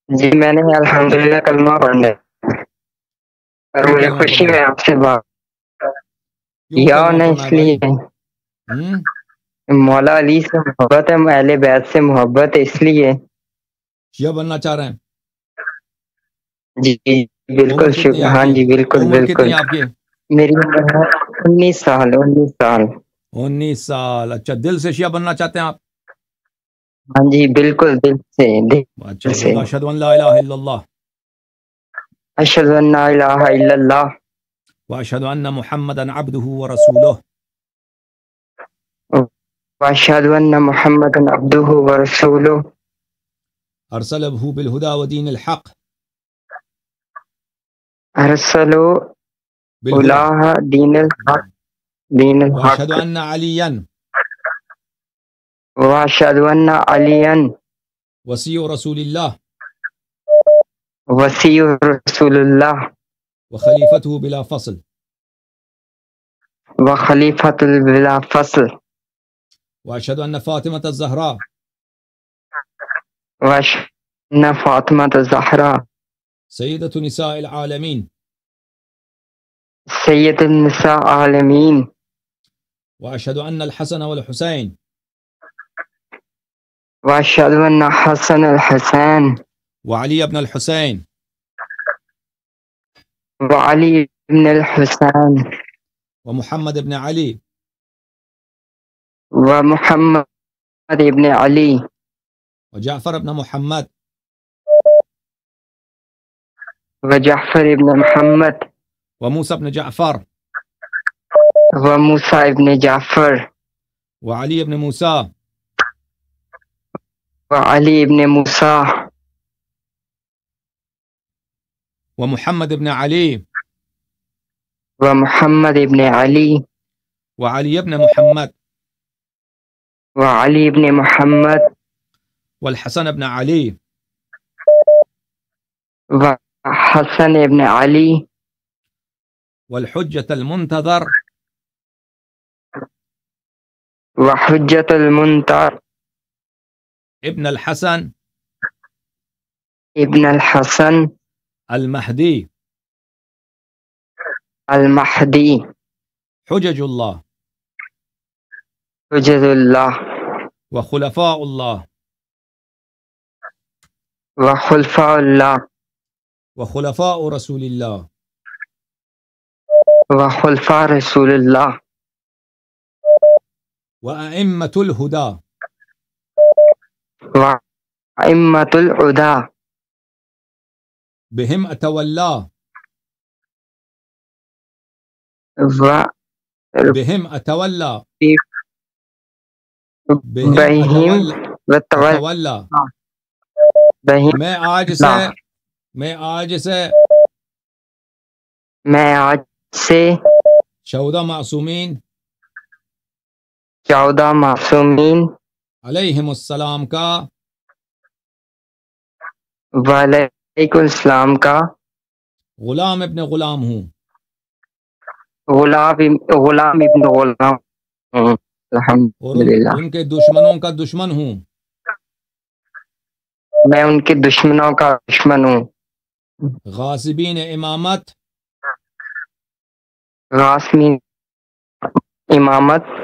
جی میں نے الحمدللہ کلمہ پڑھنا ہے اور کیوں مجھے کلمہ خوشی پڑھنا ہے ہے؟ آپ سے بات کیوں یا کلمہ نہ پڑھنا اس ہے لیے بھائی؟ مولا علی سے محبت ہے، اہل بیت سے محبت ہے، اس لیے شیعہ بننا چاہ رہے ہیں؟ جی بالکل عمر کتنی ہے آپ ہاں کی؟ جی بالکل عمر کتنی بالکل ہے آپ کی؟ میری عمر ہے 19 سال 19 سال 19 سال. اچھا، دل سے شیعہ بننا چاہتے ہیں آپ؟ ہاں جی بالکل دل سے اچھا دل سے بولو اشہد ان لا الہ الا اللہ اشہد ان لا الہ الا اللہ واشہد ان محمدا عبدہ ورسولہ واشہد ان محمد عبدہ ورسولہ ارسلہ بالہدی ودین الحق ارسلو بالہدی الہ دین الحق دین واشہد الحق ان علیا واشہد ان علیٰ وصی رسول اللہ وصی رسول اللہ وخلیفتہ بلا فصل وخلیفۃ بلا فصل واشہد ان فاطمۃ الزہراء واشہد ان فاطمۃ الزہراء سیدۃ نساء العالمین سید النساء عالمین واشہد ان الحسن والحسین واشہد ان حسن الحسین وعلی ابن الحسین وعلی بن الحسین ومحمد ابن علی ومحمد ابن علی وجعفر ابن محمد وجعفر ابن محمد وموسى ابن جعفر وموسیٰ ابن جعفر وعلی ابن موسیٰ وعلی ابن موسیٰ ومحمد ابن علی ومحمد ابن علی وعلی ابن محمد وعلی ابن محمد والحسن ابن علی وحسن ابن علی والحجة المنتظر وحجت المنتظر ابن الحسن ابن الحسن المہدی المہدی حجج اللہ حجت اللہ وخلفاء اللہ وخلفاء اللہ وخلفاء رسول اللہ وخلفاء رسول اللہ وأئمة الهدى وأئمة الهدى بهم أتولى بهم أتولى بہم أتولى بہم میں آج سے 14 معصومین 14 معصومین علیہم السلام کا وعلیکم السلام کا غلام ابن غلام ہوں غلام ابن غلام ہوں اور الحمدللہ ان کے دشمنوں کا دشمن ہوں میں ان کے دشمنوں کا دشمن ہوں غاصبین امامت غاصبین امامت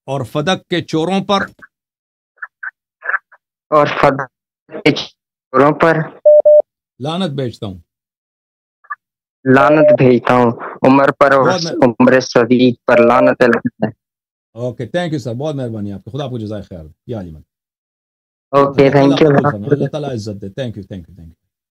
اور فدق کے چوروں پر اور فدق کے چوروں پر لعنت بھیجتا ہوں لعنت بھیجتا ہوں عمر پر اور عمر صدیق پر لعنت ہے اوکے تھینک یو سر بہت مہربانی آپ کو خدا آپ کو جزائے خیر یا علی من اوکے تھینک یو اللہ تعالیٰ عزت دے تھینک یو